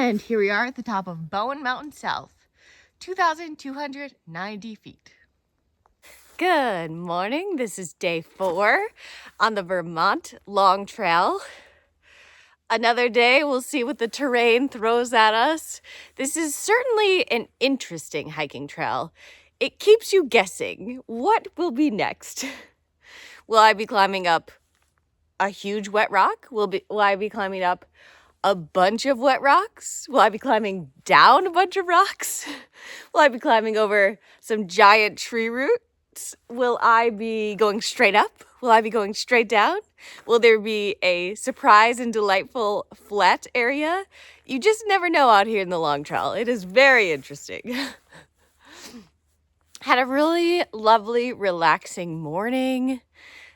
And here we are at the top of Bowen Mountain South, 2,290 feet. Good morning. This is day 4 on the Vermont Long Trail. Another day, we'll see what the terrain throws at us. This is certainly an interesting hiking trail. It keeps you guessing. What will be next? Will I be climbing up a huge wet rock? Will I be climbing up a bunch of wet rocks? Will I be climbing down a bunch of rocks? Will I be climbing over some giant tree roots? Will I be going straight up? Will I be going straight down? Will there be a surprise and delightful flat area? You just never know out here in the Long Trail. It is very interesting. Had a really lovely, relaxing morning.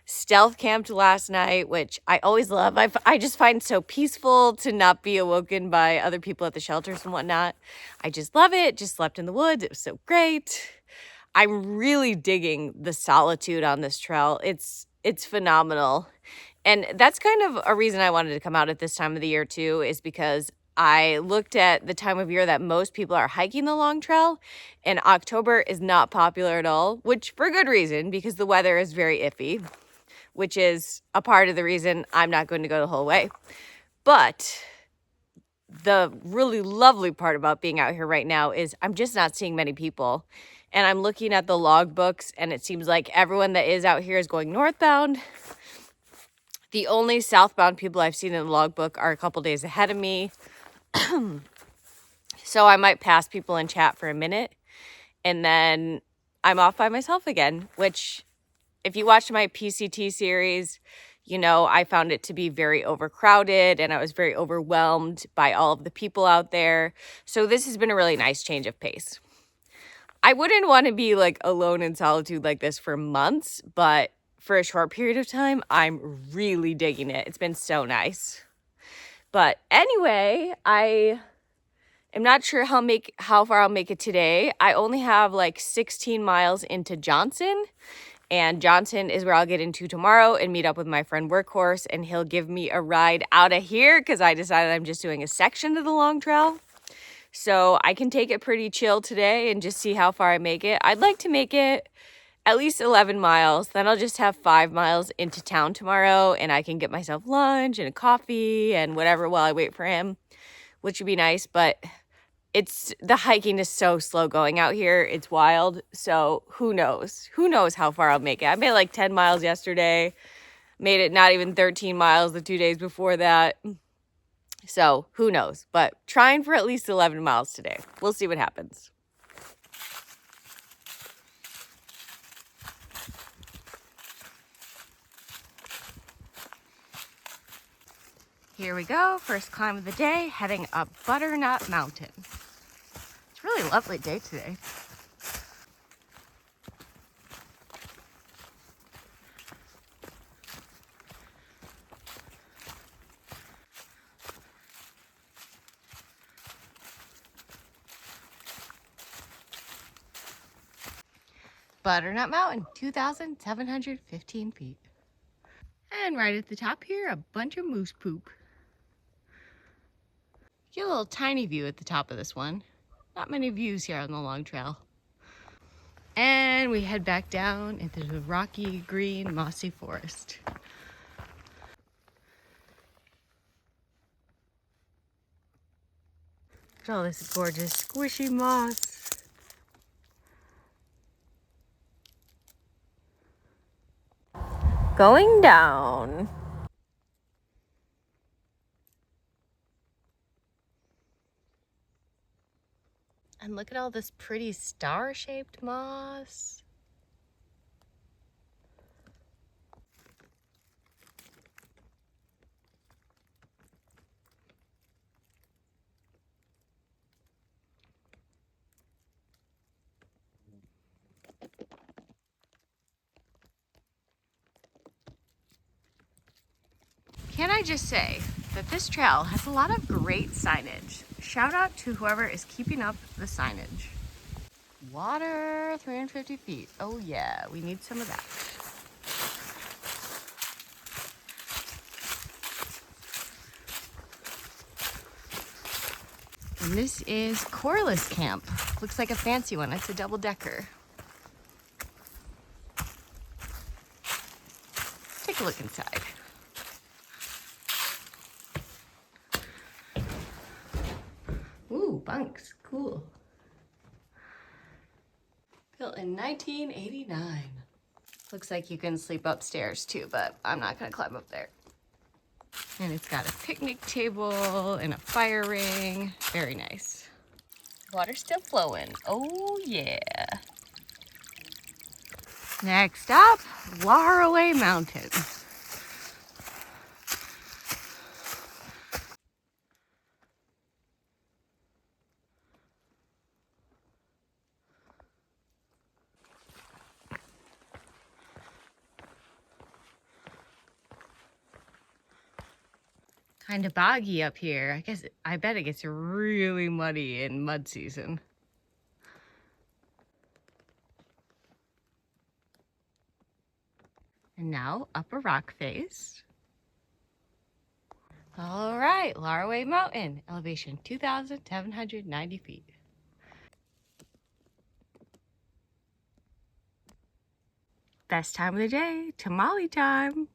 Stealth camped last night, which I always love. I just find it so peaceful to not be awoken by other people at the shelters and whatnot. I just love it. Just slept in the woods. It was so great. I'm really digging the solitude on this trail. It's phenomenal. And that's kind of a reason I wanted to come out at this time of the year too, is because I looked at the time of year that most people are hiking the Long Trail, and October is not popular at all, which for good reason, because the weather is very iffy, which is a part of the reason I'm not going to go the whole way. But the really lovely part about being out here right now is I'm just not seeing many people. And I'm looking at the log books, and it seems like everyone that is out here is going northbound. The only southbound people I've seen in the logbook are a couple days ahead of me. So I might pass people in chat for a minute, and then I'm off by myself again, which if you watched my PCT series, you know I found it to be very overcrowded, and I was very overwhelmed by all of the people out there. So this has been a really nice change of pace. I wouldn't want to be like alone in solitude like this for months, but for a short period of time, I'm really digging it. It's been so nice. But anyway, I am not sure how far I'll make it today. I only have like 16 miles into Johnson, and Johnson is where I'll get into tomorrow and meet up with my friend Workhorse, and he'll give me a ride out of here because I decided I'm just doing a section of the Long Trail. So I can take it pretty chill today and just see how far I make it. I'd like to make it at least 11 miles. Then I'll just have 5 miles into town tomorrow, and I can get myself lunch and a coffee and whatever while I wait for him, which would be nice. But the hiking is so slow going out here. It's wild. So who knows? Who knows how far I'll make it? I made like 10 miles yesterday. Made it not even 13 miles the 2 days before that. So who knows? But trying for at least 11 miles today. We'll see what happens. Here we go. First climb of the day, heading up Butternut Mountain. It's a really lovely day today. Butternut Mountain, 2,715 feet. And right at the top here, a bunch of moose poop. Get a little tiny view at the top of this one. Not many views here on the Long Trail. And we head back down into the rocky, green, mossy forest. Look at all this gorgeous, squishy moss. Going down. And look at all this pretty star-shaped moss. Can I just say that this trail has a lot of great signage. Shout out to whoever is keeping up the signage. Water, 350 feet. Oh yeah, we need some of that. And this is Corliss camp. Looks like a fancy one. It's a double-decker. Take a look inside. Ooh, bunks. Cool. Built in 1989. Looks like you can sleep upstairs too, but I'm not gonna climb up there. And it's got a picnic table and a fire ring. Very nice. Water's still flowing. Oh yeah. Next up, Laraway Mountain. Kind of boggy up here. I bet it gets really muddy in mud season. And now up a rock face. All right, Laraway Mountain, elevation 2,790 feet. Best time of the day, tamale time.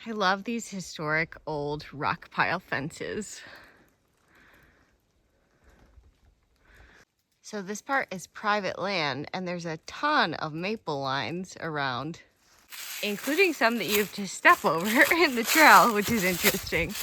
I love these historic old rock pile fences. So this part is private land and there's a ton of maple lines around, including some that you have to step over in the trail, which is interesting.